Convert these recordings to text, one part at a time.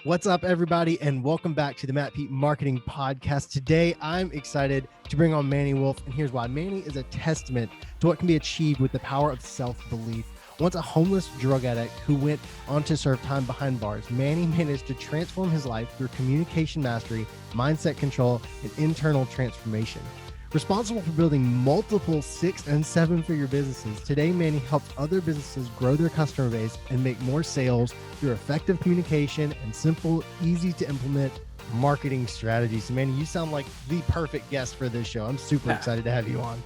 What's up, everybody, and welcome back to the Matt Pete Marketing Podcast. Today, I'm excited to bring on Manny Wolfe, and here's why. Manny is a testament to what can be achieved with the power of self-belief. Once a homeless drug addict who went on to serve time behind bars, Manny managed to transform his life through communication mastery, mindset control, and internal transformation. Responsible for building multiple 6- and 7-figure businesses, today Manny helps other businesses grow their customer base and make more sales through effective communication and simple, easy to implement marketing strategies. So Manny, you sound like the perfect guest for this show. I'm super excited to have you on.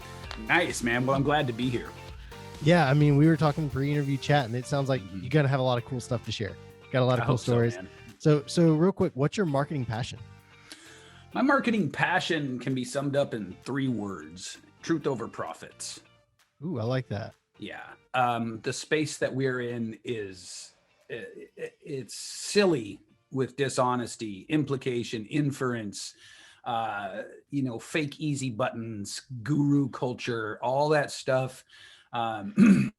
Nice, man. Well, I'm glad to be here. Yeah, I mean, we were talking pre-interview chat, and it sounds like you're gonna have a lot of cool stuff to share. Got a lot of cool stories. So real quick, what's your marketing passion? My marketing passion can be summed up in 3 words: truth over profits. Ooh, I like that. Yeah. The space that we're in it's silly with dishonesty, implication, inference, fake easy buttons, guru culture, all that stuff. I'm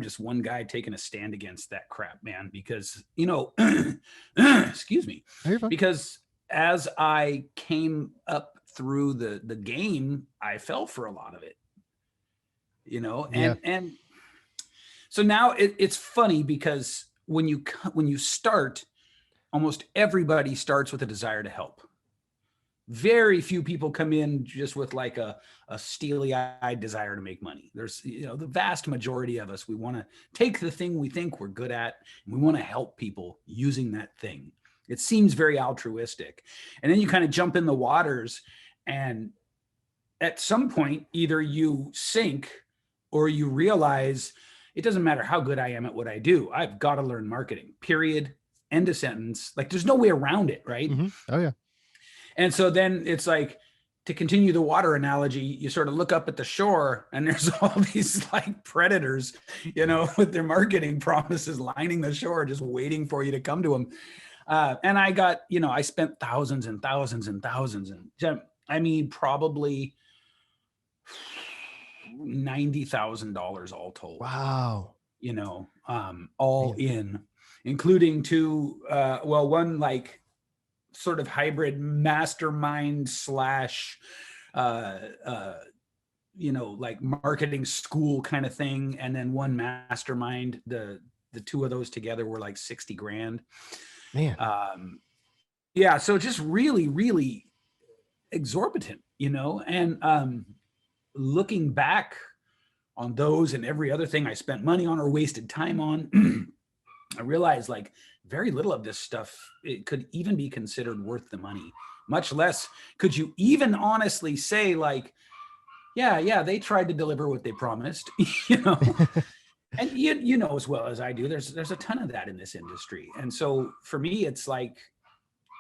just one guy taking a stand against that crap, man, because, excuse me, because as I came up through the game, I fell for a lot of it, and so now it's funny because when you start, almost everybody starts with a desire to help. Very few people come in just with like a steely-eyed desire to make money. There's, the vast majority of us, we want to take the thing we think we're good at, and we want to help people using that thing. It seems very altruistic. And then you kind of jump in the waters, and at some point, either you sink or you realize it doesn't matter how good I am at what I do. I've got to learn marketing, period, end of sentence. Like, there's no way around it, right? Mm-hmm. Oh, yeah. And so then it's like, to continue the water analogy, you sort of look up at the shore and there's all these like predators, with their marketing promises lining the shore, just waiting for you to come to them. And I got, I spent thousands and thousands and thousands. And I mean, probably $90,000 all told. Wow. All in, including one like sort of hybrid mastermind / like marketing school kind of thing. And then one mastermind, the 2 of those together were like 60 grand. Man. Yeah. So just really, really exorbitant, and looking back on those and every other thing I spent money on or wasted time on, I realized like very little of this stuff, it could even be considered worth the money, much less could you even honestly say like, yeah, they tried to deliver what they promised, And you know as well as I do, there's a ton of that in this industry. And so for me, it's like,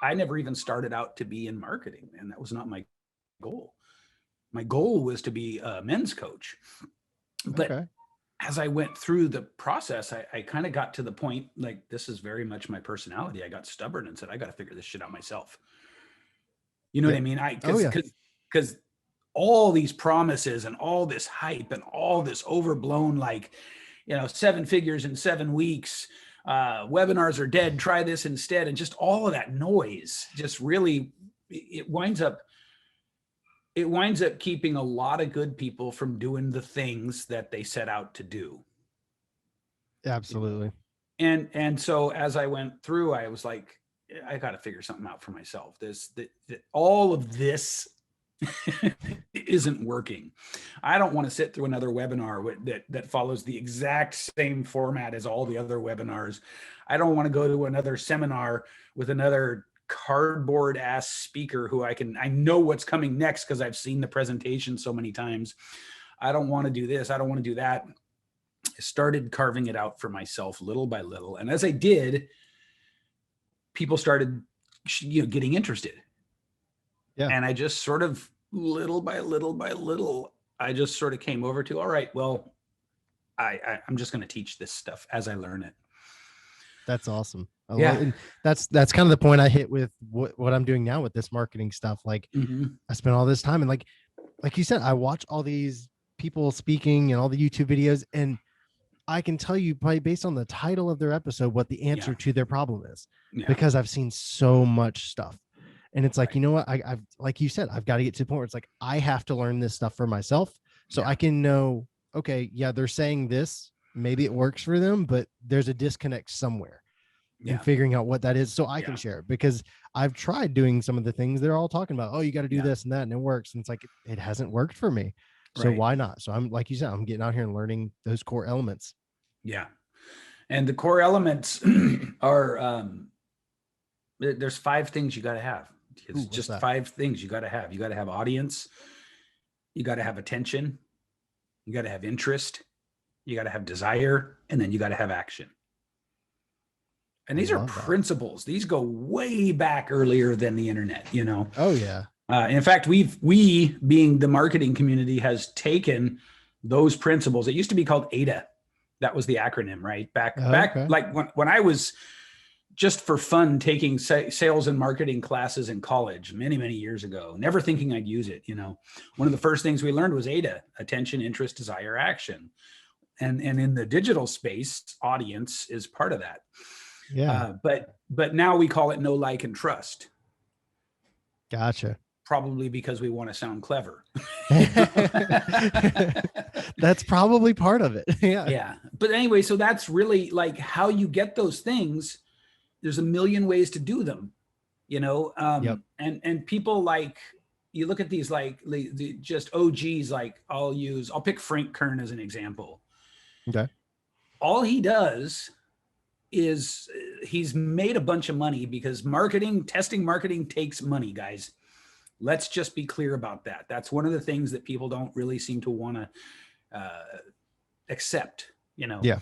I never even started out to be in marketing, and that was not my goal. My goal was to be a men's coach. But as I went through the process, I kind of got to the point, like, this is very much my personality. I got stubborn and said, I got to figure this shit out myself. You know what I mean? Because all these promises and all this hype and all this overblown, like, 7 figures in 7 weeks, webinars are dead, try this instead. And just all of that noise just really, it winds up keeping a lot of good people from doing the things that they set out to do. Absolutely. And so as I went through, I was like, I got to figure something out for myself. All of this isn't working. I don't want to sit through another webinar that follows the exact same format as all the other webinars. I don't want to go to another seminar with another cardboard ass speaker who I know what's coming next because I've seen the presentation so many times. I don't want to do this. I don't want to do that. I started carving it out for myself little by little. And as I did, people started, getting interested. Yeah. And I just sort of little by little, I just sort of came over to, all right, well, I'm just going to teach this stuff as I learn it. That's awesome. And that's kind of the point I hit with what I'm doing now with this marketing stuff. Like, I spent all this time, and like you said, I watch all these people speaking and all the YouTube videos, and I can tell you probably based on the title of their episode what the answer to their problem is, Yeah. because I've seen so much stuff. And it's like, Right. you know what? I've like you said, I've got to get to the point where it's like I have to learn this stuff for myself so I can know, okay, yeah, they're saying this, maybe it works for them, but there's a disconnect somewhere. And figuring out what that is so I can share it, because I've tried doing some of the things they're all talking about. Oh, you got to do this and that, and it works. And it's like, it hasn't worked for me. So why not? So I'm, like you said, I'm getting out here and learning those core elements. Yeah. And the core elements are, there's 5 things you got to have. It's just 5 things you got to have. You got to have audience. You got to have attention. You got to have interest. You got to have desire. And then you got to have action. And these are principles. These go way back earlier than the internet, you know? Oh yeah. In fact, we being the marketing community has taken those principles. It used to be called ADA. That was the acronym, right? Back, like when I was just for fun taking sales and marketing classes in college many, many years ago, never thinking I'd use it. You know, one of the first things we learned was ADA: attention, interest, desire, action. And in the digital space, audience is part of that. Yeah. But now we call it know, like, and trust. Gotcha. Probably because we want to sound clever. That's probably part of it. Yeah. Yeah. But anyway, so that's really like how you get those things. There's a million ways to do them, you know? And people, like, you look at these, like just OGs, like I'll pick Frank Kern as an example. Okay. All he does is he's made a bunch of money because testing marketing takes money, guys. Let's just be clear about that. That's one of the things that people don't really seem to want to accept, you know. Yeah.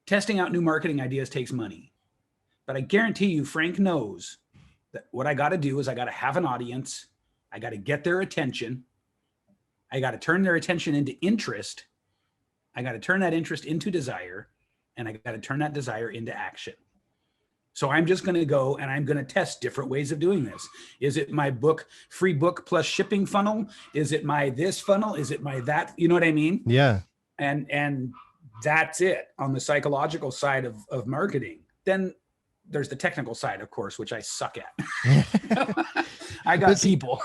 Testing out new marketing ideas takes money. But I guarantee you, Frank knows that what I got to do is I got to have an audience. I got to get their attention. I got to turn their attention into interest. I got to turn that interest into desire. And I got to turn that desire into action. So I'm just going to go and I'm going to test different ways of doing this. Is it my free book plus shipping funnel? Is it my this funnel? Is it my that? You know what I mean? Yeah. And that's it on the psychological side of marketing. Then there's the technical side, of course, which I suck at. I got people.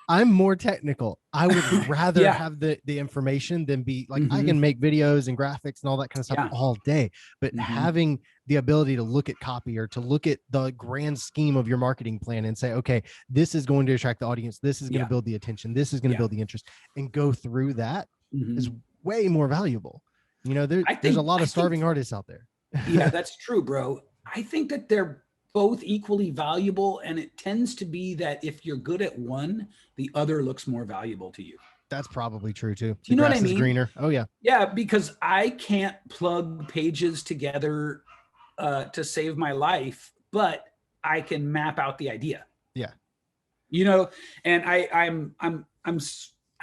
I'm more technical. I would rather have the information than be like, I can make videos and graphics and all that kind of stuff all day, but having the ability to look at copy or to look at the grand scheme of your marketing plan and say, okay, this is going to attract the audience. This is going to build the attention. This is going to build the interest, and go through that is way more valuable. You know, there's a lot of starving artists out there. Yeah, that's true, bro. I think that they're both equally valuable, and it tends to be that if you're good at one, the other looks more valuable to you. That's probably true too. You know what I mean? Greener. Oh yeah. Yeah, because I can't plug pages together to save my life, but I can map out the idea. Yeah. You know, and I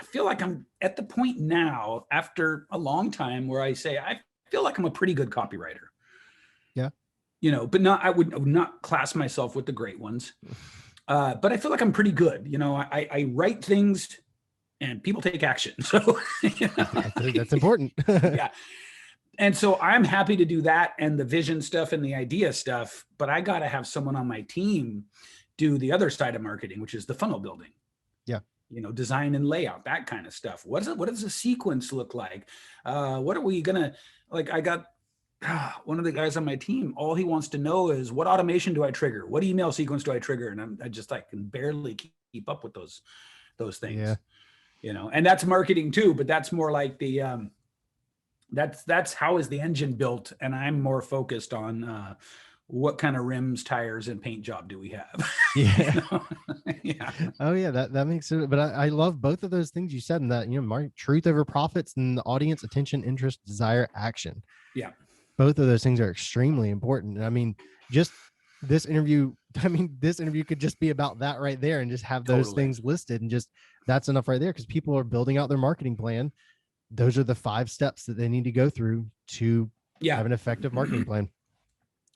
feel like I'm at the point now after a long time where I say I feel like I'm a pretty good copywriter. Yeah. You know, but I would not class myself with the great ones. But I feel like I'm pretty good. You know, I write things and people take action. So you know, that's important. Yeah. And so I'm happy to do that and the vision stuff and the idea stuff, but I got to have someone on my team do the other side of marketing, which is the funnel building. Yeah. You know, design and layout, that kind of stuff. What does a sequence look like? What are we gonna, like, I got one of the guys on my team, all he wants to know is what automation do I trigger? What email sequence do I trigger? And I can barely keep up with those things. Yeah. You know, and that's marketing too, but that's more like the, that's how is the engine built. And I'm more focused on, what kind of rims, tires, and paint job do we have? Yeah. You know? Yeah. Oh yeah. That makes it, but I love both of those things you said, in that, you know, truth over profits and the audience, attention, interest, desire, action. Yeah. Both of those things are extremely important. I mean, just this interview could just be about that right there, and just have those things listed, and just, that's enough right there. Cause people are building out their marketing plan. Those are the 5 steps that they need to go through to have an effective marketing plan.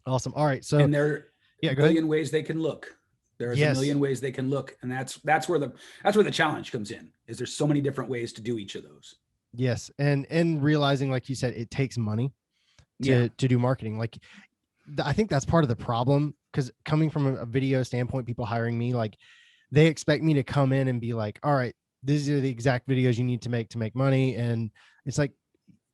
Awesome. All right. So, and there are a million ways they can look. There's a million ways they can look. And that's where the challenge comes in, is there's so many different ways to do each of those. Yes. And realizing, like you said, it takes money Yeah. to do marketing. Like I think that's part of the problem, because coming from a video standpoint, people hiring me, like they expect me to come in and be like, all right, these are the exact videos you need to make money. And it's like,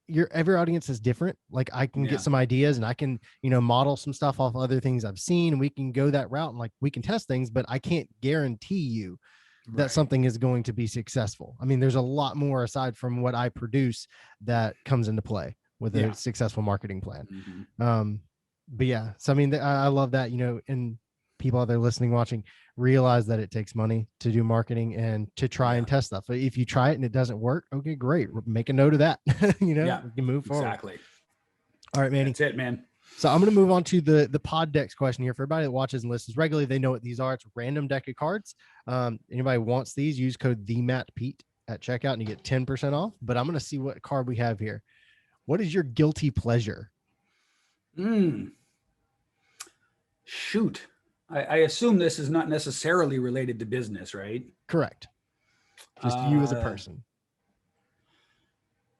your every audience is different. Like I can get Yeah. some ideas and I can, model some stuff off other things I've seen, and we can go that route and like we can test things, but I can't guarantee you that Right. something is going to be successful. I mean, there's a lot more aside from what I produce that comes into play with a Yeah. successful marketing plan. Hmm. But yeah, so I mean, I love that, and people out there listening, watching, realize that it takes money to do marketing and to try Yeah. and test stuff. If you try it and it doesn't work, okay, great. Make a note of that. Yeah. We can move forward. Exactly. All right, Manny. That's it, man. So I'm going to move on to the pod decks question here. For everybody that watches and listens regularly, they know what these are. It's a random deck of cards. Anybody wants these, use code TheMattPete at checkout and you get 10% off. But I'm going to see what card we have here. What is your guilty pleasure? Shoot. I assume this is not necessarily related to business, right? Correct. Just you as a person.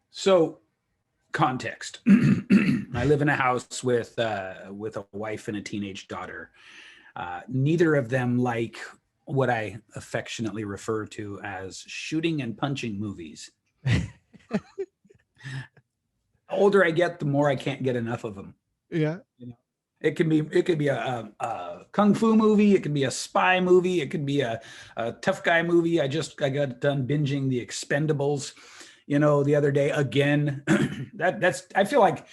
So, context. I live in a house with a wife and a teenage daughter. Neither of them like what I affectionately refer to as shooting and punching movies. The older I get, the more I can't get enough of them. Yeah. It could be a kung fu movie. It could be a spy movie. It could be a tough guy movie. I got done binging The Expendables, the other day again. I feel like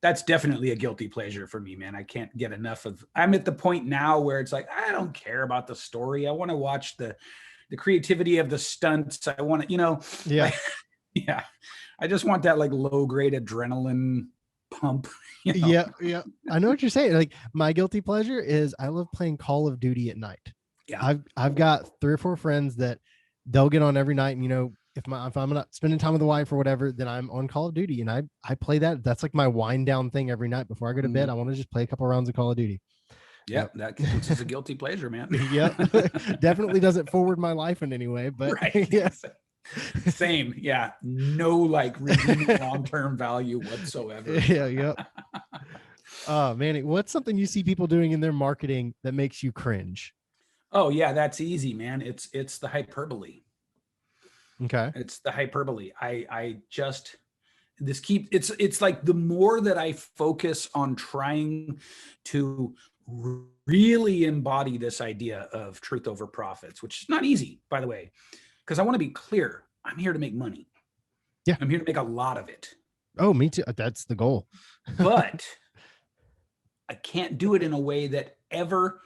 that's definitely a guilty pleasure for me, man. I can't get enough of. I'm at the point now where it's like I don't care about the story. I want to watch the creativity of the stunts. I want to, Yeah. like, yeah. I just want that like low grade adrenaline pump. Yeah. I know what you're saying. Like my guilty pleasure is I love playing Call of Duty at night. Yeah. I've got 3 or 4 friends that they'll get on every night. And, if I'm not spending time with the wife or whatever, then I'm on Call of Duty and I play that. That's like my wind down thing every night before I go to bed. I want to just play a couple rounds of Call of Duty. Yeah, that counts as a guilty pleasure, man. Yeah. Definitely doesn't forward my life in any way, but right. Yeah. Same. Yeah. No like redeeming long-term value whatsoever. Yeah. Oh, Manny, what's something you see people doing in their marketing that makes you cringe? Oh yeah, that's easy, man. It's the hyperbole. Okay. It's the hyperbole. I just it's like the more that I focus on trying to really embody this idea of truth over profits, which is not easy, by the way, because I want to be clear. I'm here to make money. Yeah. I'm here to make a lot of it. Oh, me too. That's the goal. But I can't do it in a way that ever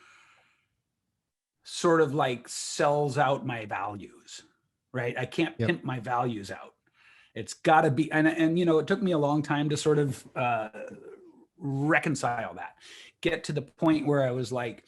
sort of like sells out my values, right? I can't pimp my values out. It's got to be, and it took me a long time to sort of reconcile that, get to the point where I was like,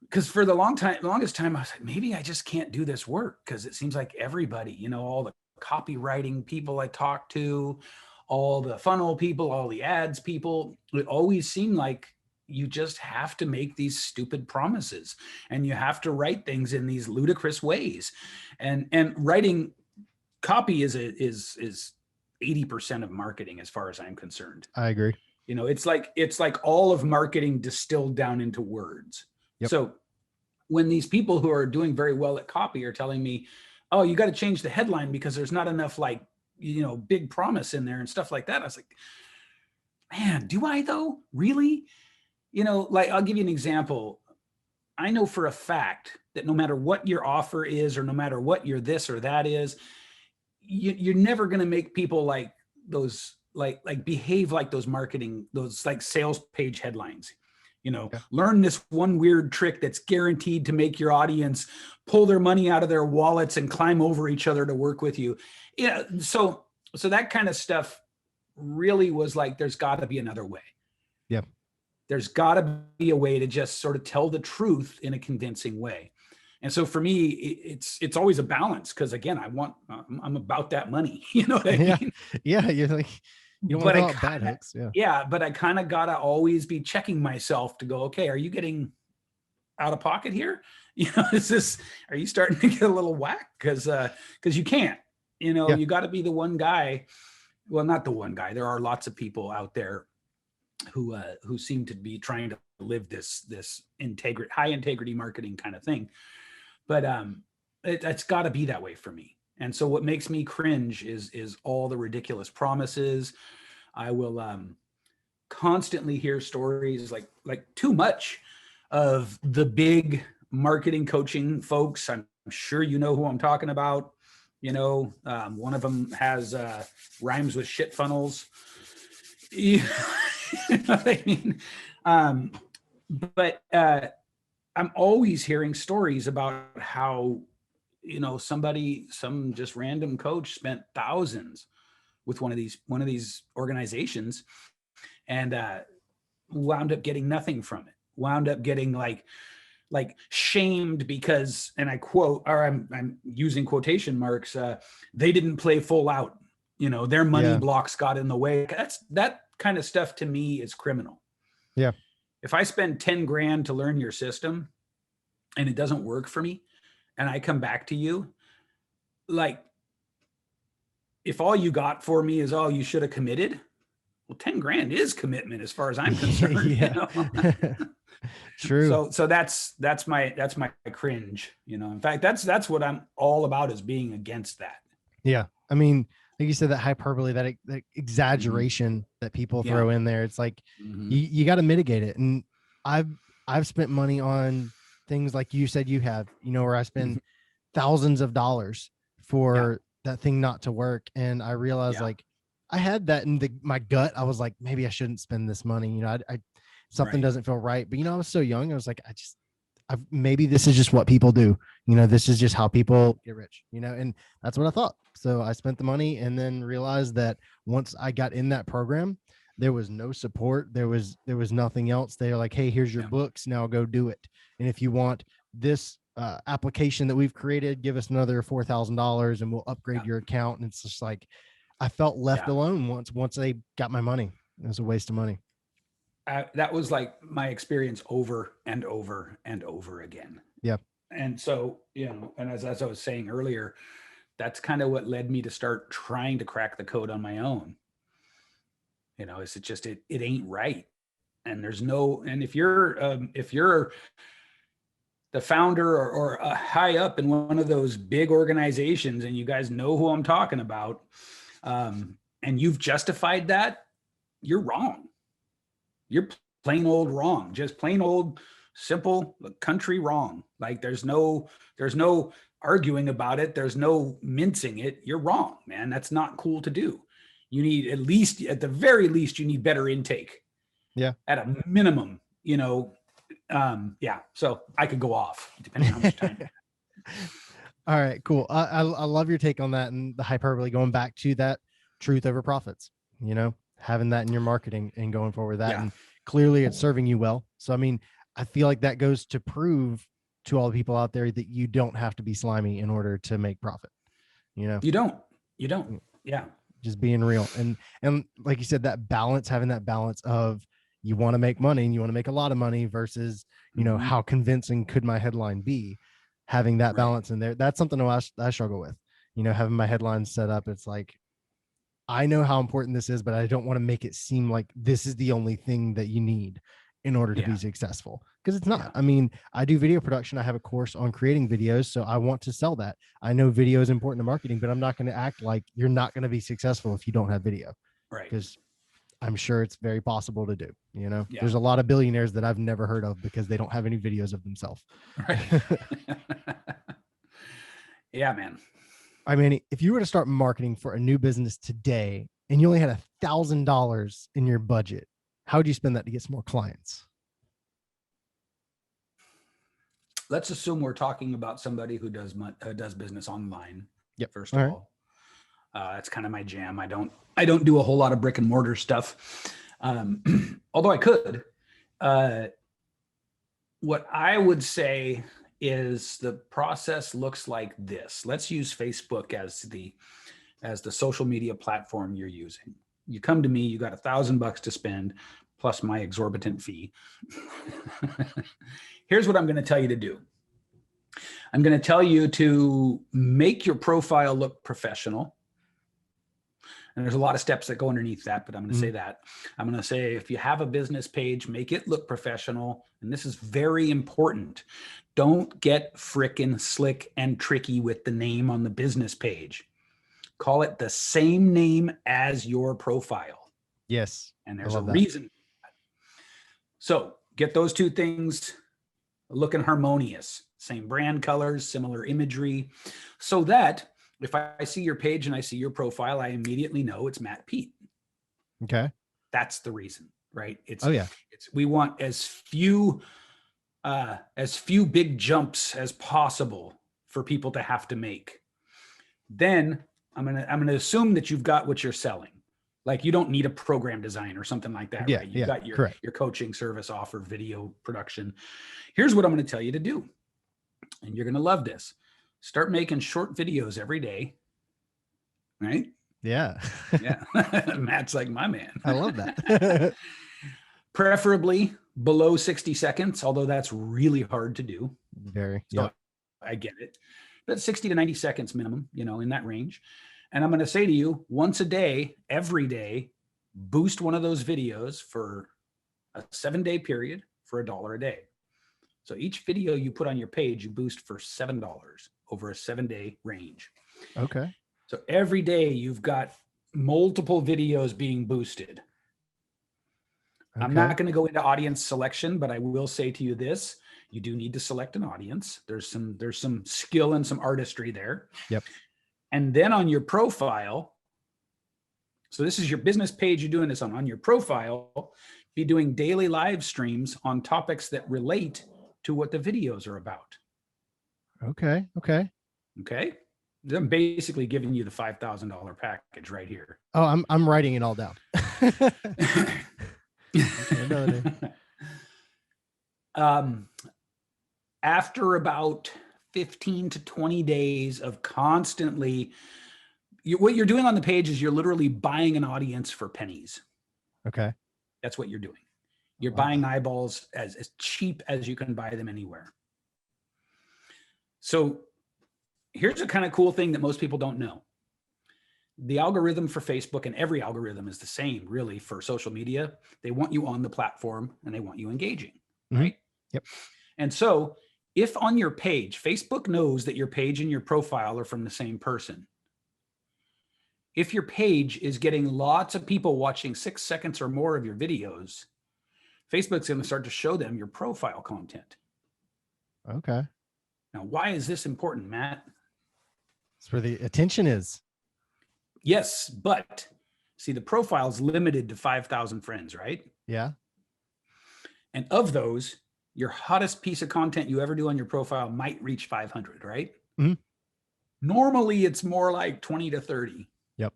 because for the longest time, I was like, maybe I just can't do this work because it seems like everybody, all the copywriting people I talk to, all the funnel people, all the ads people, it always seemed like you just have to make these stupid promises and you have to write things in these ludicrous ways. And writing copy is 80% of marketing as far as I'm concerned. I agree. It's like all of marketing distilled down into words. Yep. So when these people who are doing very well at copy are telling me, oh, you got to change the headline because there's not enough big promise in there and stuff like that. I was like, man, do I though? Really? Like I'll give you an example. I know for a fact that no matter what your offer is, or no matter what your this or that is, you're never going to make people like those, like behave like those marketing, those like sales page headlines. Learn this one weird trick that's guaranteed to make your audience pull their money out of their wallets and climb over each other to work with you. Yeah. So that kind of stuff really was like, there's got to be another way. Yeah. There's got to be a way to just sort of tell the truth in a convincing way. And so for me, it's always a balance because again, I'm about that money. You know what I mean? Yeah. You're like, you don't want bad hooks. Yeah. But I kind of got to always be checking myself to go, okay, are you getting out of pocket here? Are you starting to get a little whack? Because you can't. You know, Yeah. you got to be the one guy. Well, not the one guy. There are lots of people out there who seem to be trying to live this high integrity marketing kind of thing. But it's got to be that way for me. And so what makes me cringe is all the ridiculous promises. I will constantly hear stories like too much of the big marketing coaching folks. I'm sure you know who I'm talking about. You know, one of them has rhymes with shit funnels. You know what I mean? But I'm always hearing stories about how, you know, some just random coach spent thousands with one of these organizations and wound up getting nothing from it. Wound up getting like shamed because, and I quote, or I'm using quotation marks, they didn't play full out. You know, their money blocks got in the way. That kind of stuff to me is criminal. Yeah. If I spend 10 grand to learn your system and it doesn't work for me and I come back to you, like, if all you got for me is, oh, you should have committed. Well, 10 grand is commitment as far as I'm concerned. Yeah. You know? True. So that's my cringe, you know. In fact, that's what I'm all about, is being against that. Yeah. I mean, like you said, that hyperbole, that exaggeration that people throw in there, it's like you got to mitigate it. And I've spent money on things like you said you have, you know, where I spend thousands of dollars for that thing not to work. And I realized like I had that in my gut. I was like, maybe I shouldn't spend this money. You know, I something doesn't feel right. But, you know, I was so young. I was like, maybe this is just what people do. You know, this is just how people get rich, you know, and that's what I thought. So I spent the money and then realized that once I got in that program, there was no support. There was nothing else. They're like, hey, here's your books. Now go do it. And if you want this application that we've created, give us another $4,000 and we'll upgrade your account. And it's just like, I felt left alone once they got my money. It was a waste of money. That was like my experience over and over and over again. Yeah. And so, you know, and as I was saying earlier, that's kind of what led me to start trying to crack the code on my own. You know, it's just, it ain't right. And there's no, and if you're the founder or high up in one of those big organizations, and you guys know who I'm talking about, and you've justified that, you're wrong. You're plain old wrong, just plain old, simple country wrong. Like there's no arguing about it. There's no mincing it. You're wrong, man. That's not cool to do. You need at the very least, you need better intake. Yeah. At a minimum, you know, So I could go off depending on how much time. All right, cool. I love your take on that and the hyperbole, going back to that truth over profits, you know, having that in your marketing and going forward with that. And clearly it's serving you well. So, I mean, I feel like that goes to prove to all the people out there that you don't have to be slimy in order to make profit. You know, you don't. Yeah. Just being real. And like you said, that balance, having that balance of you want to make money and you want to make a lot of money versus, you know, how convincing could my headline be? Having that balance in there. That's something I struggle with, you know, having my headlines set up. It's like, I know how important this is, but I don't want to make it seem like this is the only thing that you need in order to be successful. Because it's not. I mean, I do video production. I have a course on creating videos. So I want to sell that. I know video is important to marketing, but I'm not going to act like you're not going to be successful if you don't have video. Right. Because I'm sure it's very possible to do. You know, there's a lot of billionaires that I've never heard of because they don't have any videos of themselves. Right. Yeah, man. I mean, if you were to start marketing for a new business today and you only had $1,000 in your budget, how would you spend that to get some more clients? Let's assume we're talking about somebody who does business online. Yep. First of all, that's kind of my jam. I don't do a whole lot of brick and mortar stuff. Although I could. What I would say is the process looks like this. Let's use Facebook as the social media platform you're using. You come to me, you got $1,000 to spend plus my exorbitant fee. Here's what I'm going to tell you to do. I'm going to tell you to make your profile look professional. And there's a lot of steps that go underneath that, but I'm going to say that. I'm going to say, if you have a business page, make it look professional. And this is very important. Don't get frickin' slick and tricky with the name on the business page. Call it the same name as your profile. Yes. And there's a reason. So get those two things looking harmonious. Same brand colors, similar imagery, so that if I see your page and I see your profile, I immediately know it's Matt Pete. Okay. That's the reason, right? We want as few big jumps as possible for people to have to make. Then I'm gonna assume that you've got what you're selling. Like, you don't need a program design or something like that, right? You've got your coaching service offer, video production. Here's what I'm going to tell you to do. And you're going to love this. Start making short videos every day. Right? Yeah. Yeah. Matt's like my man. I love that. Preferably below 60 seconds, although that's really hard to do. Very. So I get it. But 60 to 90 seconds minimum, in that range. And I'm going to say to you, once a day, every day, boost one of those videos for a 7-day period for $1 a day. So each video you put on your page, you boost for $7 over a 7-day range. Okay. So every day you've got multiple videos being boosted. Okay. I'm not going to go into audience selection, but I will say to you this: you do need to select an audience. There's some skill and some artistry there. Yep. And then on your profile, so this is your business page you're doing this on your profile, be doing daily live streams on topics that relate to what the videos are about. Okay. Okay. Okay. I'm basically giving you the $5,000 package right here. Oh, I'm writing it all down. After about 15 to 20 days of constantly, what you're doing on the page is you're literally buying an audience for pennies. Okay. That's what you're doing. You're buying eyeballs as cheap as you can buy them anywhere. So here's a kind of cool thing that most people don't know. The algorithm for Facebook, and every algorithm is the same really for social media. They want you on the platform and they want you engaging, right? Yep. And so if on your page, Facebook knows that your page and your profile are from the same person. If your page is getting lots of people watching 6 seconds or more of your videos, Facebook's going to start to show them your profile content. Okay. Now, why is this important, Matt? It's where the attention is. Yes, but see, the profile is limited to 5,000 friends, right? Yeah. And of those, your hottest piece of content you ever do on your profile might reach 500, right? Mm-hmm. Normally, it's more like 20 to 30. Yep.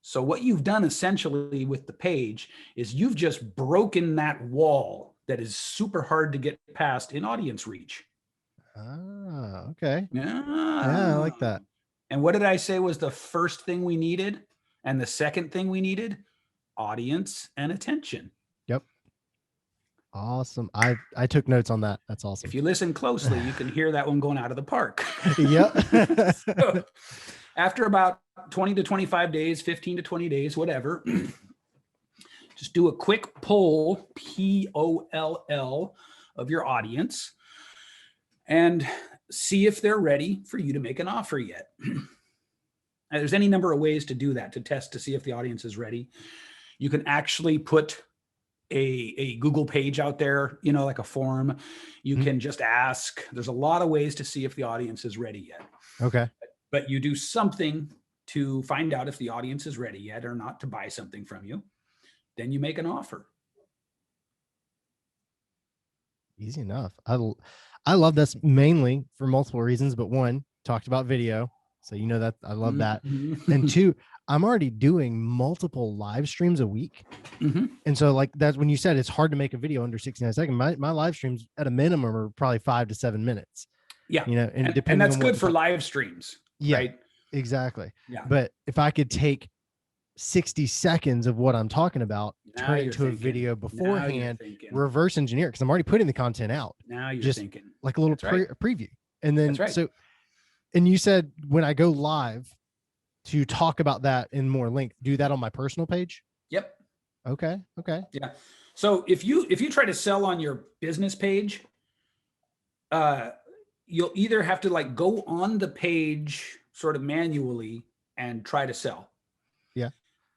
So what you've done essentially with the page is you've just broken that wall that is super hard to get past in audience reach. Ah, okay. Yeah, I like that. And what did I say was the first thing we needed? And the second thing we needed? Audience and attention. Yep. Awesome. I took notes on that. That's awesome. If you listen closely, you can hear that one going out of the park. Yep. So, after about 20 to 25 days, 15 to 20 days, whatever, just do a quick poll, POLL, of your audience and see if they're ready for you to make an offer yet. There's any number of ways to do that, to test to see if the audience is ready. You can actually put a Google page out there, like a forum. You can just ask. There's a lot of ways to see if the audience is ready yet. Okay. But you do something to find out if the audience is ready yet or not to buy something from you. Then you make an offer. Easy enough. I love this mainly for multiple reasons, but one, talked about video. So that I love that. And two, I'm already doing multiple live streams a week. And so that's when you said it's hard to make a video under 69 seconds. My live streams at a minimum are probably 5 to 7 minutes. Yeah. And that's good for live streams. Yeah, right? Exactly. Yeah. But if I could take 60 seconds of what I'm talking about turn it you're into a thinking. video Now you're beforehand, thinking. reverse engineer, because I'm already putting the content out. Now you're Just thinking. like a little That's right. preview. And then, That's right. so, and you said when I go live to talk about that in more length, do that on my personal page? Yep. Okay. Okay. Yeah. So if you try to sell on your business page, you'll either have to like go on the page sort of manually and try to sell. Yeah.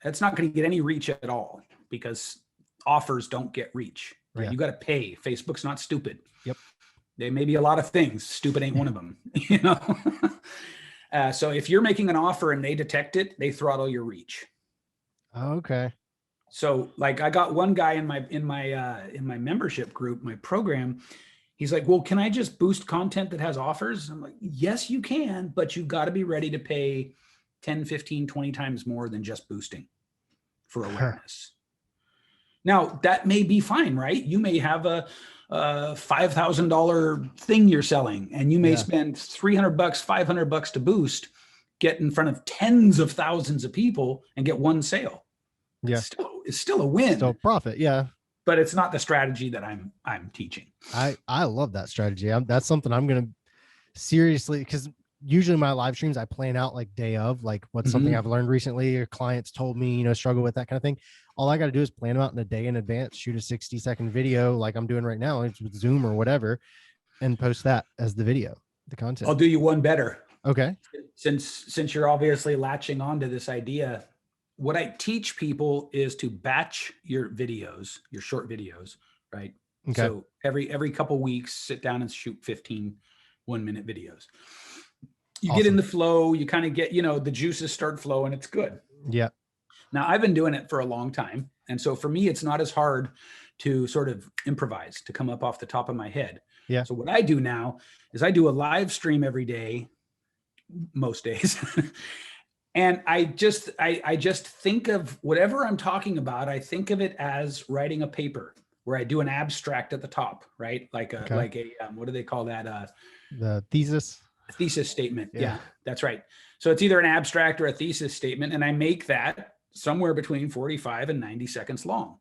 That's not going to get any reach at all, because offers don't get reach, right? Yeah. You got to pay. Facebook's not stupid. Yep. They may be a lot of things. Stupid ain't one of them, so if you're making an offer and they detect it, they throttle your reach. Okay. So like I got one guy in my membership group, my program. He's like, well, can I just boost content that has offers? I'm like, yes, you can, but you've got to be ready to pay 10, 15, 20 times more than just boosting for awareness. Now that may be fine, right? You may have a $5,000 thing you're selling, and you may spend $300, $500 to boost, get in front of tens of thousands of people and get one sale. Yeah. It's still a win. Still profit. Yeah. But it's not the strategy that I'm teaching. I love that strategy. That's something I'm going to seriously, because usually my live streams, I plan out like day of, like what's something I've learned recently or clients told me, struggle with, that kind of thing. All I got to do is plan them out in a day in advance, shoot a 60-second video like I'm doing right now, it's with Zoom or whatever, and post that as the video, the content. I'll do you one better. Okay. Since you're obviously latching onto this idea, what I teach people is to batch your videos, your short videos, right? Okay. So every couple of weeks, sit down and shoot 15 1-minute videos. You get in the flow, you kind of get, the juices start flowing. It's good. Yeah. Now I've been doing it for a long time. And so for me, it's not as hard to sort of improvise, to come up off the top of my head. Yeah. So what I do now is I do a live stream every day, most days. And I just think of whatever I'm talking about. I think of it as writing a paper where I do an abstract at the top, right? Like a what do they call that? The thesis. Thesis statement. Yeah, that's right. So it's either an abstract or a thesis statement, and I make that somewhere between 45 and 90 seconds long.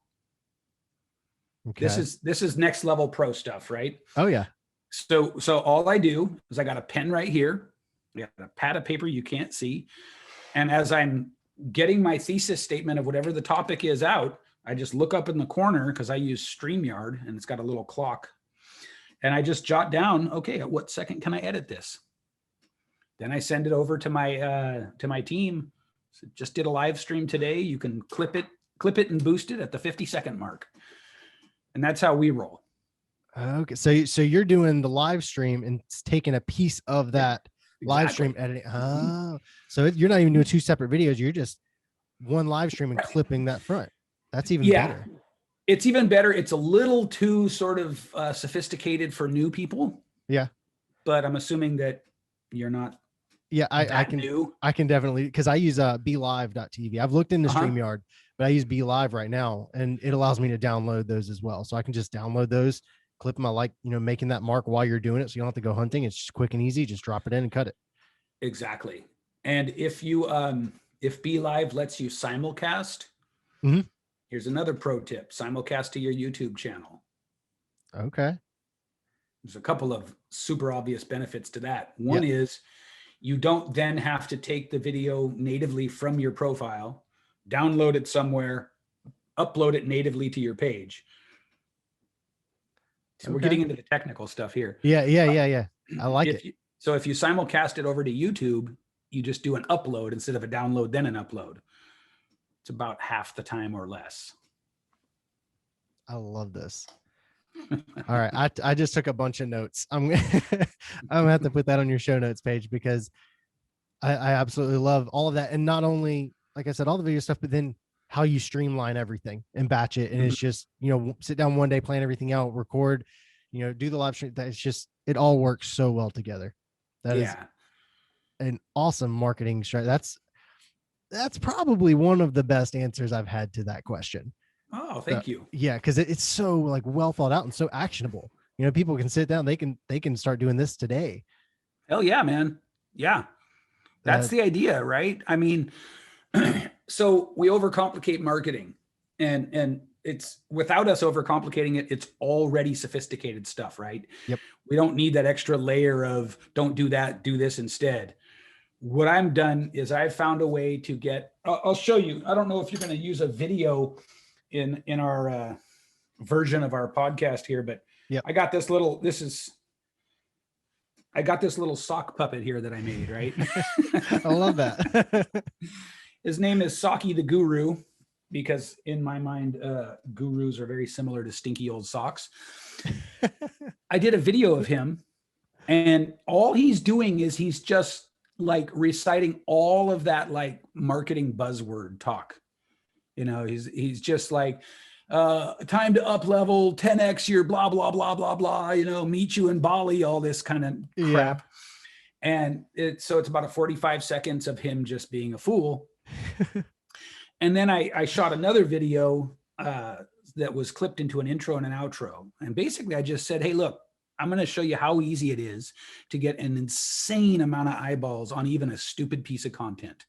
Okay. This is next level pro stuff, right? Oh yeah. So all I do is I got a pen right here. I got a pad of paper you can't see. And as I'm getting my thesis statement of whatever the topic is out, I just look up in the corner, because I use StreamYard and it's got a little clock. And I just jot down, okay, at what second can I edit this? Then I send it over to my team. So just did a live stream today. You can clip it and boost it at the 50-second mark. And that's how we roll. Okay. So you're doing the live stream and taking a piece of that live stream editing. Oh, so you're not even doing 2 separate videos. You're just one live stream and clipping that front. That's even better. It's even better. It's a little too sort of sophisticated for new people. Yeah. But I'm assuming that you're not. Yeah, I can definitely, because I use BeLive.tv. I've looked into StreamYard, but I use BeLive right now, and it allows me to download those as well. So I can just download those, clip them. I like, making that mark while you're doing it, so you don't have to go hunting. It's just quick and easy. Just drop it in and cut it. Exactly. And if you if BeLive lets you simulcast, here's another pro tip: simulcast to your YouTube channel. Okay. There's a couple of super obvious benefits to that. One is you don't then have to take the video natively from your profile, download it somewhere, upload it natively to your page. So we're getting into the technical stuff here. Yeah. I like it. So if you simulcast it over to YouTube, you just do an upload instead of a download, then an upload. It's about half the time or less. I love this. All right. I just took a bunch of notes. I'm gonna have to put that on your show notes page, because I absolutely love all of that. And not only, like I said, all the video stuff, but then how you streamline everything and batch it. And it's just, sit down one day, plan everything out, record, do the live stream. That it's just, it all works so well together. That is an awesome marketing strategy. That's probably one of the best answers I've had to that question. Oh, thank you. Yeah. Cause it's so like well thought out and so actionable. People can sit down, they can start doing this today. Hell yeah, man. Yeah. That's the idea, right? I mean, so we overcomplicate marketing. And it's, without us overcomplicating it, it's already sophisticated stuff, right? Yep. We don't need that extra layer of don't do that, do this instead. What I'm done is I've found a way to get, I'll show you. I don't know if you're going to use a video in our version of our podcast here, but Yep. I got this little sock puppet here that I made, right? I love that. His name is Saki the Guru, because in my mind, gurus are very similar to stinky old socks. I did a video of him, and all he's doing is he's just like reciting all of that like marketing buzzword talk. You know, he's just like, time to up level, 10x your blah, blah, blah, blah, blah, you know, meet you in Bali, all this kind of crap. And so it's about 45 seconds of him just being a fool. And then I shot another video that was clipped into an intro and an outro. And basically I just said, hey, look, I'm going to show you how easy it is to get an insane amount of eyeballs on even a stupid piece of content.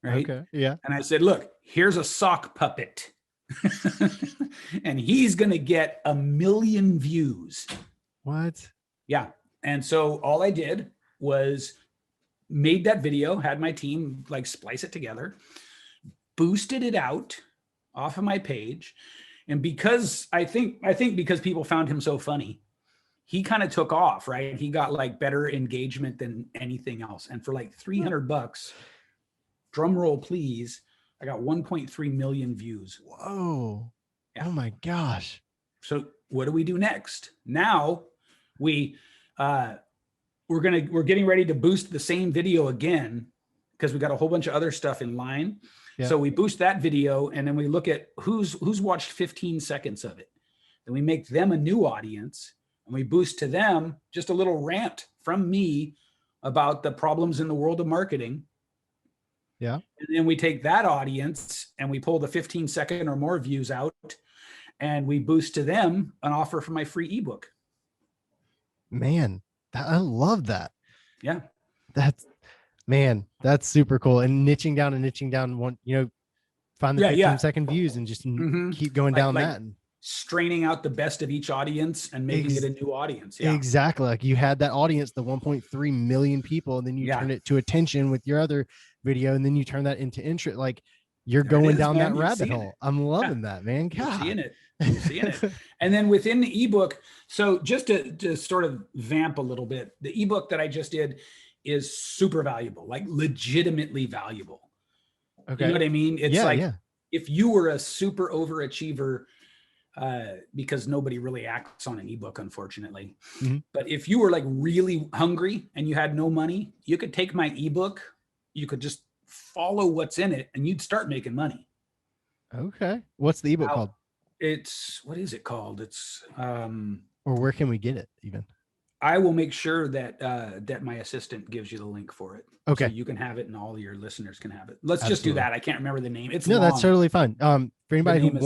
Right? Okay. Yeah. And I said, look, here's a sock puppet. And he's going to get 1 million views. What? Yeah. And so all I did was made that video, had my team like splice it together, boosted it out off of my page. And because I think because people found him so funny, he kind of took off, right? He got like better engagement than anything else. And for like $300, drum roll, please, I got 1.3 million views. Whoa. Yeah. Oh my gosh. So what do we do next? Now we're getting ready to boost the same video again, because we got a whole bunch of other stuff in line. Yeah. So we boost that video, and then we look at who's watched 15 seconds of it. Then we make them a new audience, and we boost to them just a little rant from me about the problems in the world of marketing. Yeah. And then we take that audience and we pull the 15-second or more views out, and we boost to them an offer for my free ebook. Man, I love that. Yeah. That's super cool. And niching down one, find the 15-second views and just keep going down that. And straining out the best of each audience and making it a new audience. Yeah. Exactly. Like you had that audience, the 1.3 million people, and then you turn it to attention with your other video, and then you turn that into interest. Like you're going down that rabbit hole. I'm loving that, man. God. You're seeing it. And then within the ebook, so just to sort of vamp a little bit, the ebook that I just did is super valuable, like legitimately valuable. Okay. You know what I mean? It's if you were a super overachiever, because nobody really acts on an ebook, unfortunately. Mm-hmm. But if you were like really hungry and you had no money, you could take my ebook, you could just follow what's in it, and you'd start making money. Okay. What's the ebook called? What is it called? It's or where can we get it even? I will make sure that my assistant gives you the link for it. Okay. So you can have it and all your listeners can have it. Let's just do that. I can't remember the name. It's long. That's totally fine. For anybody who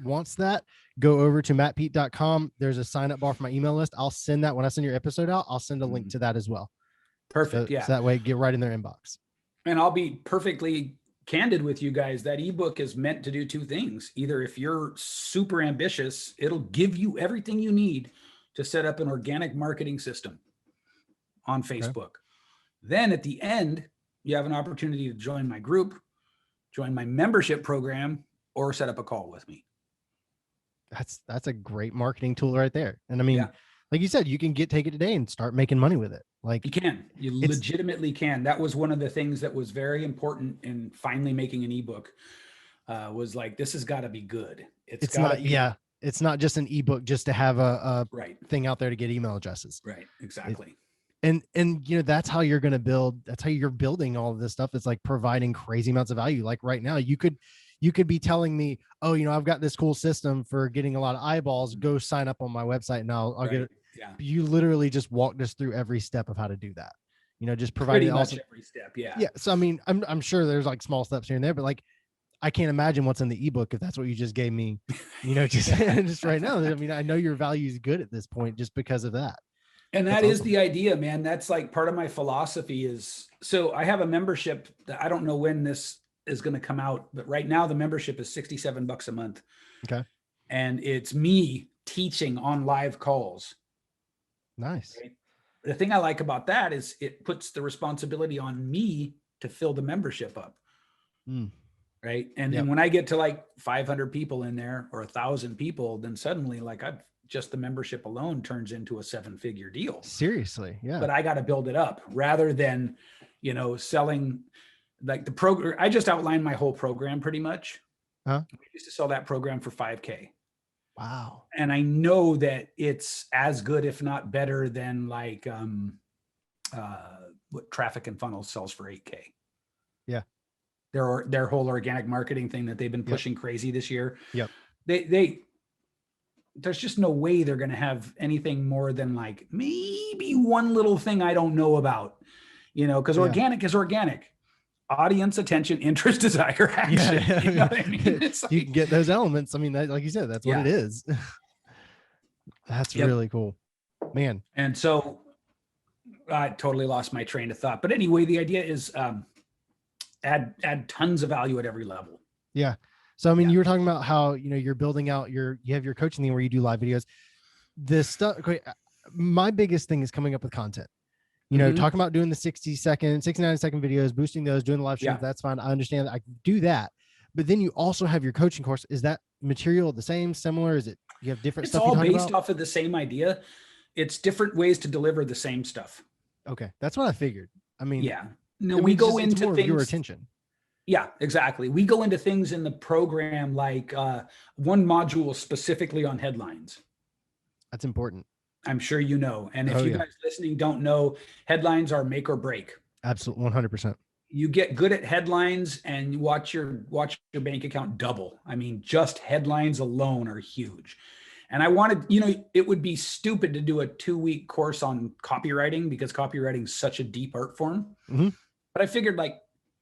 wants that, go over to mattpete.com. There's a sign up bar for my email list. I'll send that when I send your episode out. I'll send a link to that as well. Perfect. So that way get right in their inbox. And I'll be perfectly candid with you guys. That ebook is meant to do two things. Either if you're super ambitious, it'll give you everything you need to set up an organic marketing system on Facebook. Okay. Then at the end, you have an opportunity to join my group, join my membership program, or set up a call with me. That's a great marketing tool right there. And I mean, like you said, you can take it today and start making money with it. Like you legitimately can. That was one of the things that was very important in finally making an ebook, was like, this has got to be good. It's not just an ebook just to have a thing out there to get email addresses. Right. Exactly. And that's how you're going to build. That's how you're building all of this stuff. It's like providing crazy amounts of value. Like right now, you could be telling me, oh, I've got this cool system for getting a lot of eyeballs. Go sign up on my website and I'll get it. Yeah. You literally just walked us through every step of how to do that. Just providing every step. Yeah. Yeah. So, I mean, I'm sure there's like small steps here and there, but like, I can't imagine what's in the ebook if that's what you just gave me, just right now. I mean, I know your value is good at this point just because of that. And that's awesome. The idea, man. That's like part of my philosophy is, so I have a membership that I don't know when this is going to come out, but right now the membership is $67 a month. Okay. And it's me teaching on live calls. Nice. Right? The thing I like about that is it puts the responsibility on me to fill the membership up. Right. And then when I get to like 500 people in there or 1,000 people, then suddenly like just the membership alone turns into a 7-figure deal. Seriously. Yeah. But I got to build it up rather than, selling like the program. I just outlined my whole program pretty much. Huh? I used to sell that program for $5,000. Wow. And I know that it's as good, if not better than like what Traffic and Funnels sells for $8,000. Yeah. Their whole organic marketing thing that they've been pushing crazy this year. Yep. There's just no way they're going to have anything more than like maybe one little thing I don't know about, because organic is organic. Audience, attention, interest, desire, action. Yeah. You know what I mean? It's like, you can get those elements. I mean, like you said, that's what it is. That's really cool, man. And so I totally lost my train of thought. But anyway, the idea is add tons of value at every level. Yeah. So, I mean, you were talking about how, you're building out you have your coaching thing where you do live videos. This stuff, my biggest thing is coming up with content. Talking about doing the 69-second videos, boosting those, doing the live streams. That's fine. I understand that. I can do that. But then you also have your coaching course. Is that material the same, similar? Is it, you have different stuff? It's all based off of the same idea. It's different ways to deliver the same stuff. Okay. That's what I figured. I mean, no, we go into things. Your attention. Yeah, exactly. We go into things in the program, like one module specifically on headlines. That's important. I'm sure you know. And if you guys listening don't know, headlines are make or break. Absolutely. 100%. You get good at headlines and you watch your bank account double. I mean, just headlines alone are huge. And I wanted, it would be stupid to do a 2-week course on copywriting because copywriting is such a deep art form. Mm-hmm. But I figured like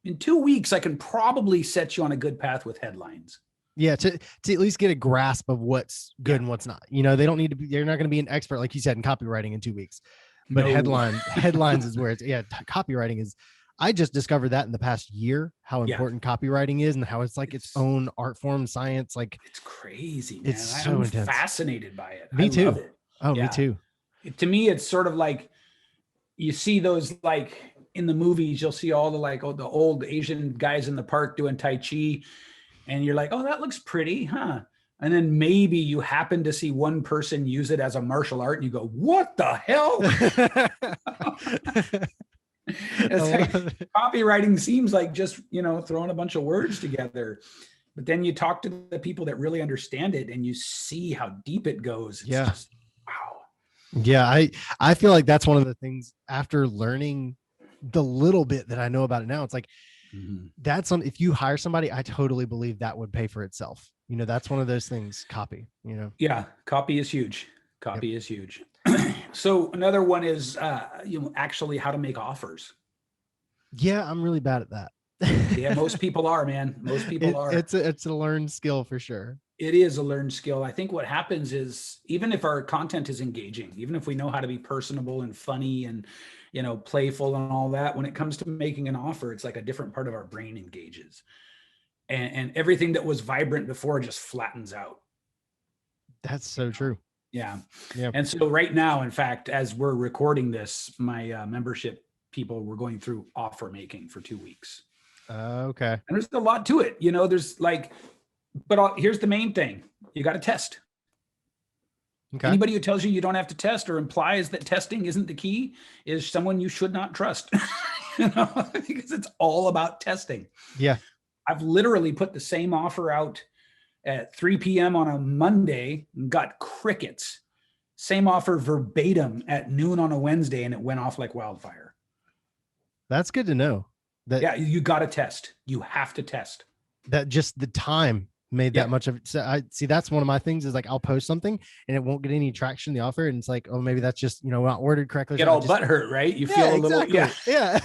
in 2 weeks, I can probably set you on a good path with headlines. Yeah, to at least get a grasp of what's good and what's not. They don't need to be, they're not going to be an expert, like you said, in copywriting in 2 weeks. But headlines is where it's, copywriting is, I just discovered that in the past year, how important copywriting is and how it's like its own art form, science. Like it's crazy, man. It's so intense. Fascinated by it. Me too. Love it. Oh, me too. To me, it's sort of like you see those like in the movies, you'll see all the old Asian guys in the park doing Tai Chi. And you're like, oh, that looks pretty, huh? And then maybe you happen to see one person use it as a martial art and you go, what the hell? It's like, copywriting seems like just, throwing a bunch of words together. But then you talk to the people that really understand it and you see how deep it goes. It's just, wow. Yeah, I feel like that's one of the things after learning the little bit that I know about it now. It's like, that's if you hire somebody, I totally believe that would pay for itself. That's one of those things. Copy. Yeah, copy is huge. Copy is huge. So another one is actually how to make offers. Yeah, I'm really bad at that. Yeah, most people are, man. Most people are. It's a learned skill for sure. It is a learned skill. I think what happens is even if our content is engaging, even if we know how to be personable and funny and playful and all that, when it comes to making an offer, it's like a different part of our brain engages. And everything that was vibrant before just flattens out. That's so true. Yeah. And so right now, in fact, as we're recording this, my membership people were going through offer making for 2 weeks. Okay. And there's a lot to it. There's like, but here's the main thing. You got to test. Okay. Anybody who tells you don't have to test or implies that testing isn't the key is someone you should not trust, because it's all about testing. Yeah. I've literally put the same offer out at 3 p.m. on a Monday and got crickets. Same offer verbatim at noon on a Wednesday, and it went off like wildfire. That's good to know. Yeah, you got to test. You have to test. That just the time made that much of it. So I see that's one of my things is like I'll post something and it won't get any traction in the offer, and it's like, oh, maybe that's just not worded correctly. Get all butthurt, right? You feel a little yeah.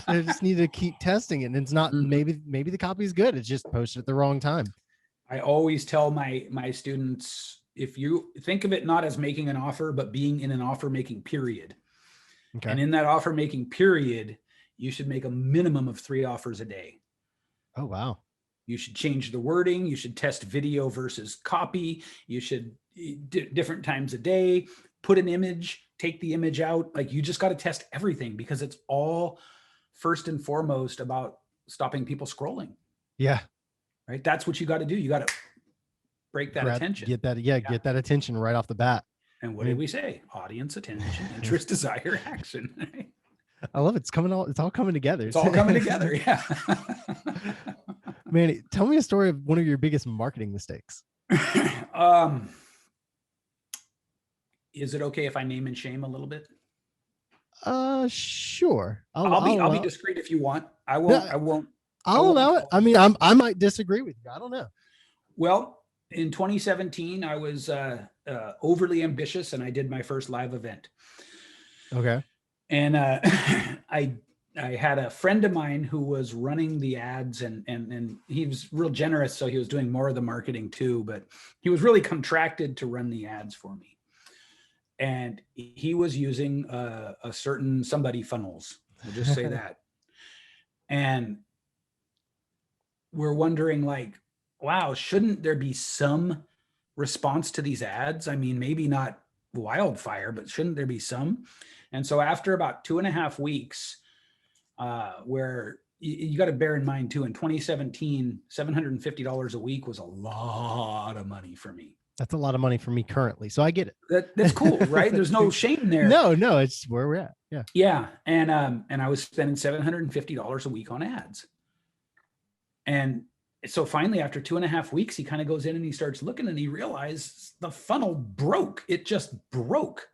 I just need to keep testing it, and it's not maybe the copy is good. It's just posted at the wrong time. I always tell my students, if you think of it not as making an offer, but being in an offer making period. Okay. And in that offer making period, you should make a minimum of 3 offers a day. Oh, wow. You should change the wording. You should test video versus copy. You should different times a day, put an image, take the image out. Like, you just got to test everything, because it's all first and foremost about stopping people scrolling, Yeah. right? That's what you got to do. You got to break that attention. Get that attention right off the bat. And what did we say? Audience, attention, interest, desire, action. I love it. It's all coming together. It's all coming together. Yeah. Manny, tell me a story of one of your biggest marketing mistakes. Is it okay if I name and shame a little bit? Sure. I'll be discreet if you want. I won't. I'll allow it. I mean, I might disagree with you. I don't know. Well, in 2017, I was overly ambitious, and I did my first live event. Okay. And I had a friend of mine who was running the ads, and he was real generous, so he was doing more of the marketing too, but he was really contracted to run the ads for me. And he was using a certain somebody funnels. We'll just say that. And we're wondering, like, wow, shouldn't there be some response to these ads? I mean, maybe not wildfire, but shouldn't there be some? And so after about 2.5 weeks, where you got to bear in mind too, in 2017, $750 a week was a lot of money for me. That's a lot of money for me currently. So I get it. That's cool, right? There's no shame there. No, it's where we're at. Yeah. Yeah. And I was spending $750 a week on ads. And so finally, after 2.5 weeks, he kind of goes in and he starts looking, and he realized the funnel broke. It just broke.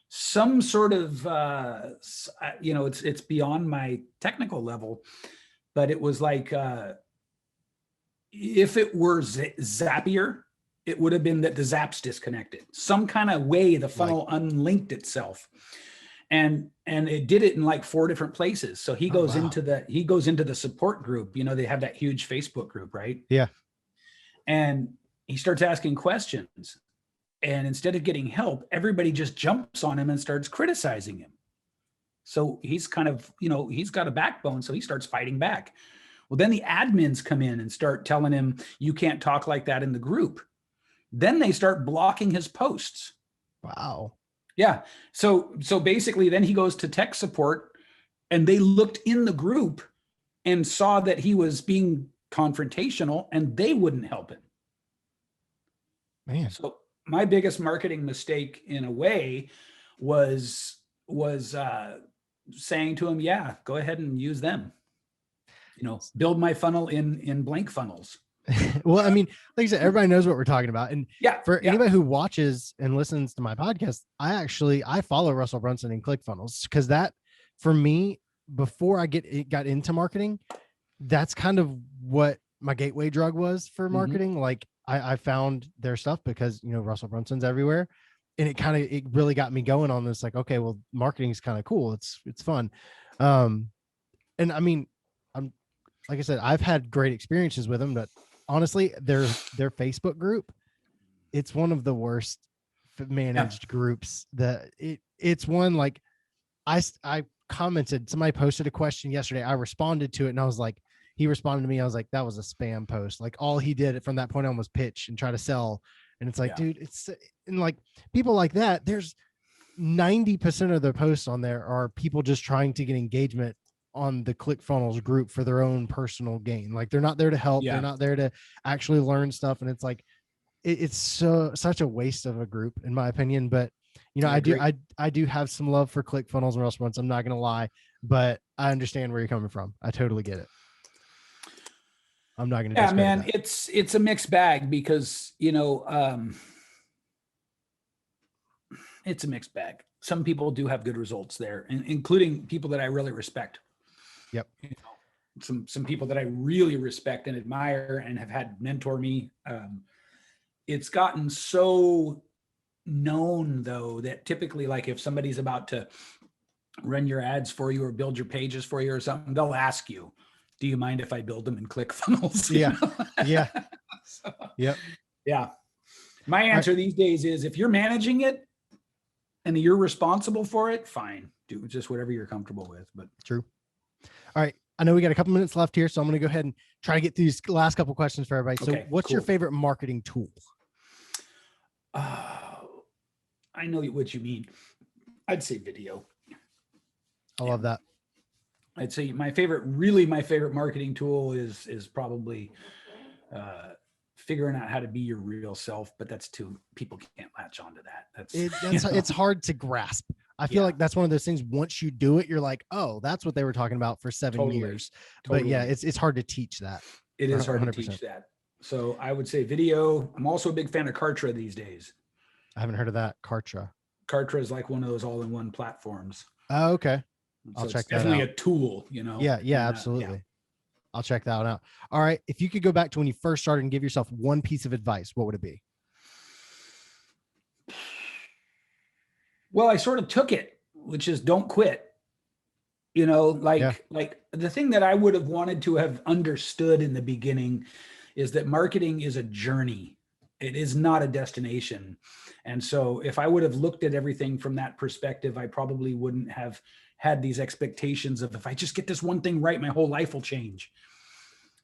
Some sort of, it's beyond my technical level, but it was like, if it were Zapier, it would have been that the zaps disconnected. Some kind of way the funnel unlinked itself. And it did it in like 4 different places. So he goes into the support group. You know, they have that huge Facebook group, right? Yeah. And he starts asking questions. And instead of getting help, everybody just jumps on him and starts criticizing him. So he's kind of, he's got a backbone. So he starts fighting back. Well, then the admins come in and start telling him, you can't talk like that in the group. Then they start blocking his posts. Wow. Yeah. So basically then he goes to tech support, and they looked in the group and saw that he was being confrontational, and they wouldn't help him. Man. So my biggest marketing mistake in a way was saying to him, yeah, go ahead and use them. Build my funnel in blank funnels. Well, I mean, like I said, everybody knows what we're talking about. And for anybody who watches and listens to my podcast, I follow Russell Brunson and ClickFunnels, because that, for me, before I got into marketing, that's kind of what my gateway drug was for marketing. Like I found their stuff because, Russell Brunson's everywhere, and it really got me going on this. Like, okay, well, marketing is kind of cool. It's fun. And I mean, like I said, I've had great experiences with them, but honestly, their Facebook group, it's one of the worst managed groups. It's one, like, I commented, somebody posted a question yesterday. I responded to it, and I was like, he responded to me. I was like, that was a spam post. Like, all he did from that point on was pitch and try to sell. And it's like, dude, and like people like that, there's 90% of the posts on there are people just trying to get engagement on the ClickFunnels group for their own personal gain. Like, they're not there to help. They're not there to actually learn stuff. And it's like, it's such a waste of a group, in my opinion. But I do have some love for ClickFunnels and Russell Brunson. I'm not going to lie, but I understand where you're coming from. I totally get it. I'm not going to. Yeah, man, it's a mixed bag, because, it's a mixed bag. Some people do have good results there, including people that I really respect. Yep. Some people that I really respect and admire and have had mentor me. It's gotten so known, though, that typically, like, if somebody's about to run your ads for you or build your pages for you or something, they'll ask you, do you mind if I build them in ClickFunnels? Yeah. Yeah. So, yep. Yeah. My answer these days is, if you're managing it and you're responsible for it, fine. Do just whatever you're comfortable with. But true. All right. I know we got a couple minutes left here, so I'm going to go ahead and try to get through these last couple questions for everybody. So Okay, what's your cool. favorite marketing tool? I know what you mean. I'd say video. I love that. I'd say my favorite marketing tool is probably figuring out how to be your real self, but that's too, people can't latch onto that. It's hard to grasp. I feel like that's one of those things. Once you do it, you're like, oh, that's what they were talking about for 7 years. But yeah, it's hard to teach that. It is hard 100%. to teach that. So I would say video. I'm also a big fan of Kartra these days. I haven't heard of that. Kartra is like one of those all-in-one platforms. Oh, okay. So I'll check that definitely out. a tool, you know? Yeah, absolutely. I'll check that one out. All right. If you could go back to when you first started and give yourself one piece of advice, what would it be? Well, I sort of took it, which is don't quit. You know, like the thing that I would have wanted to have understood in the beginning is that marketing is a journey. It is not a destination. And so if I would have looked at everything from that perspective, I probably wouldn't have had these expectations of, if I just get this one thing right, my whole life will change.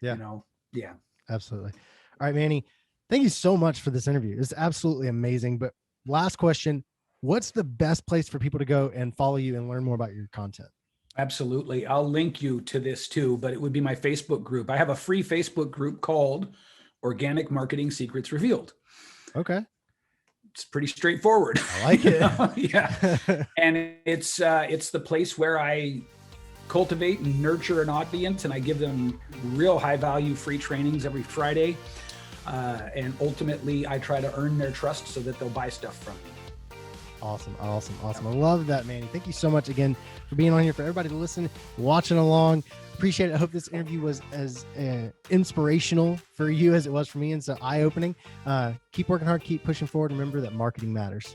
Yeah. You know? Yeah. Absolutely. All right, Manny, thank you so much for this interview. It's absolutely amazing. But last question, what's the best place for people to go and follow you and learn more about your content? Absolutely. I'll link you to this too, but it would be my Facebook group. I have a free Facebook group called Organic Marketing Secrets Revealed. Okay. It's pretty straightforward. I like it. Yeah. And it's the place where I cultivate and nurture an audience, and I give them real high value free trainings every Friday. And ultimately I try to earn their trust so that they'll buy stuff from me. Awesome. I love that, Manny. Thank you so much again for being on here, for everybody to listen, watching along. Appreciate it. I hope this interview was as inspirational for you as it was for me, and so eye-opening. Keep working hard, keep pushing forward. Remember that marketing matters.